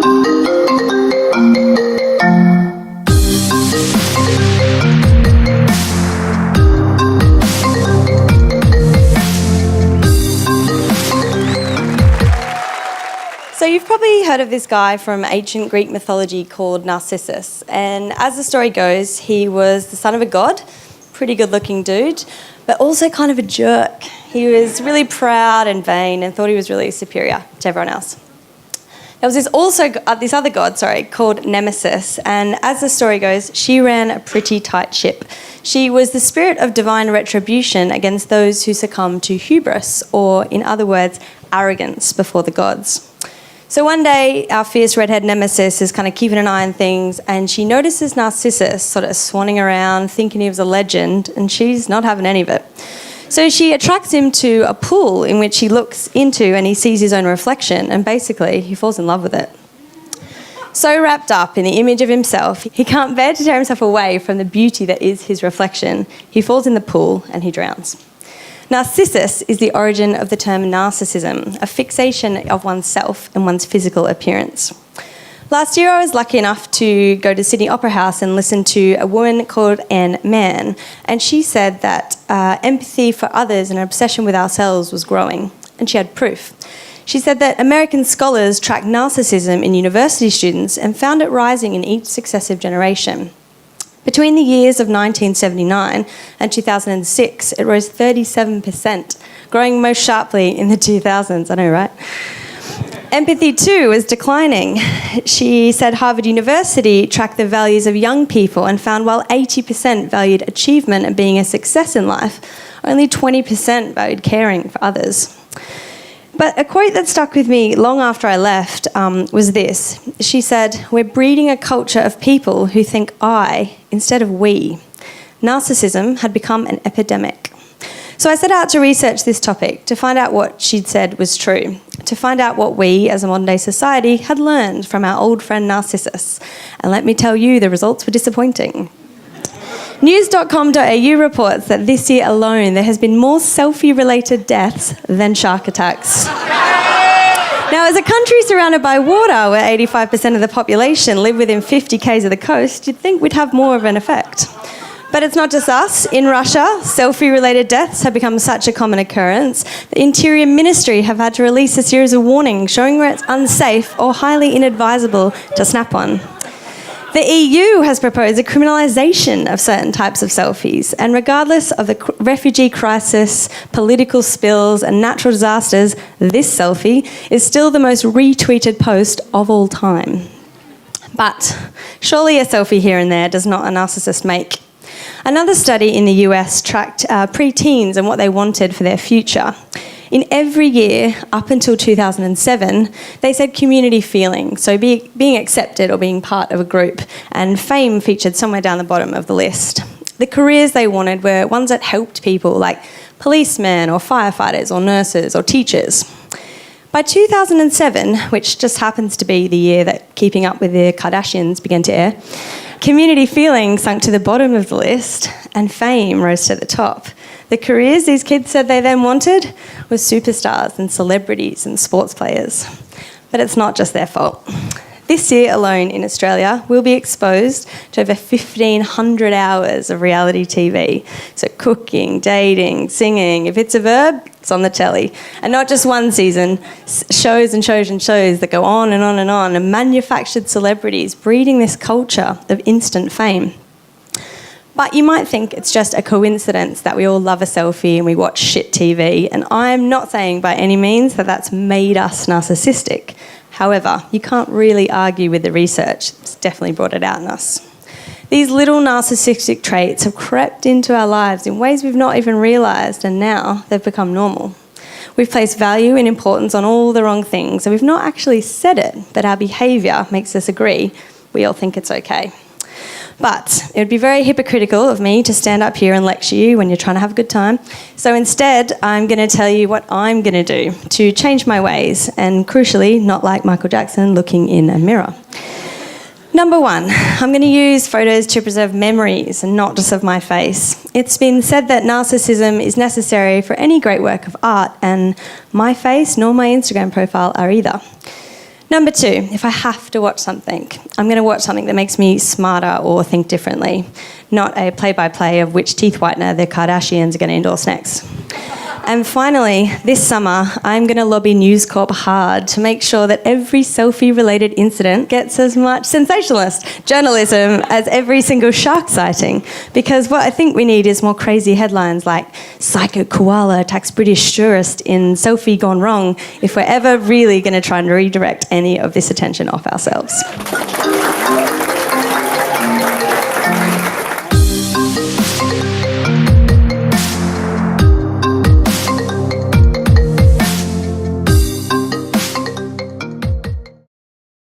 So you've probably heard of this guy from ancient Greek mythology called Narcissus. And as the story goes, he was the son of a god, pretty good-looking dude, but also kind of a jerk. He was really proud and vain and thought he was really superior to everyone else. There was this other god, called Nemesis, and as the story goes, she ran a pretty tight ship. She was the spirit of divine retribution against those who succumbed to hubris, or in other words, arrogance before the gods. So one day, our fierce redhead Nemesis is kind of keeping an eye on things, and she notices Narcissus sort of swanning around, thinking he was a legend, and she's not having any of it. So she attracts him to a pool in which he looks into and he sees his own reflection, and basically he falls in love with it. So wrapped up in the image of himself, he can't bear to tear himself away from the beauty that is his reflection. He falls in the pool and he drowns. Narcissus is the origin of the term narcissism, a fixation of oneself and one's physical appearance. Last year I was lucky enough to go to Sydney Opera House and listen to a woman called Anne Mann, and she said that empathy for others and an obsession with ourselves was growing, and she had proof. She said that American scholars tracked narcissism in university students and found it rising in each successive generation. Between the years of 1979 and 2006, it rose 37%, growing most sharply in the 2000s. I know, right? Empathy, too, was declining. She said Harvard University tracked the values of young people and found while 80% valued achievement and being a success in life, only 20% valued caring for others. But a quote that stuck with me long after I left was this. She said, "We're breeding a culture of people who think I instead of we." Narcissism had become an epidemic. So I set out to research this topic, to find out what she'd said was true, to find out what we, as a modern-day society, had learned from our old friend Narcissus. And let me tell you, the results were disappointing. News.com.au reports that this year alone there has been more selfie-related deaths than shark attacks. Now, as a country surrounded by water, where 85% of the population live within 50 k's of the coast, you'd think we'd have more of an effect. But it's not just us. In Russia, selfie-related deaths have become such a common occurrence. The Interior Ministry have had to release a series of warnings showing where it's unsafe or highly inadvisable to snap one. The EU has proposed a criminalisation of certain types of selfies, and regardless of the refugee crisis, political spills and natural disasters, this selfie is still the most retweeted post of all time. But surely a selfie here and there does not a narcissist make. Another study in the US tracked pre-teens and what they wanted for their future. In every year, up until 2007, they said community feeling, so being accepted or being part of a group, and fame featured somewhere down the bottom of the list. The careers they wanted were ones that helped people, like policemen or firefighters or nurses or teachers. By 2007, which just happens to be the year that Keeping Up with the Kardashians began to air, community feeling sunk to the bottom of the list and fame rose to the top. The careers these kids said they then wanted were superstars and celebrities and sports players. But it's not just their fault. This year alone in Australia, we'll be exposed to over 1,500 hours of reality TV. So cooking, dating, singing. If it's a verb, it's on the telly. And not just one season, shows and shows and shows that go on and on and on, and manufactured celebrities breeding this culture of instant fame. But you might think it's just a coincidence that we all love a selfie and we watch shit TV, and I'm not saying by any means that that's made us narcissistic. However, you can't really argue with the research. It's definitely brought it out in us. These little narcissistic traits have crept into our lives in ways we've not even realised, and now they've become normal. We've placed value and importance on all the wrong things, and we've not actually said it, but our behaviour makes us agree. We all think it's okay. But it would be very hypocritical of me to stand up here and lecture you when you're trying to have a good time. So instead, I'm going to tell you what I'm going to do to change my ways and, crucially, not like Michael Jackson looking in a mirror. Number one, I'm going to use photos to preserve memories and not just of my face. It's been said that narcissism is necessary for any great work of art, and my face nor my Instagram profile are either. Number 2, if I have to watch something, I'm going to watch something that makes me smarter or think differently, not a play-by-play of which teeth whitener the Kardashians are going to endorse next. And finally, this summer, I'm going to lobby News Corp hard to make sure that every selfie-related incident gets as much sensationalist journalism as every single shark sighting. Because what I think we need is more crazy headlines like "Psycho Koala attacks British tourist in selfie gone wrong" if we're ever really going to try and redirect any of this attention off ourselves.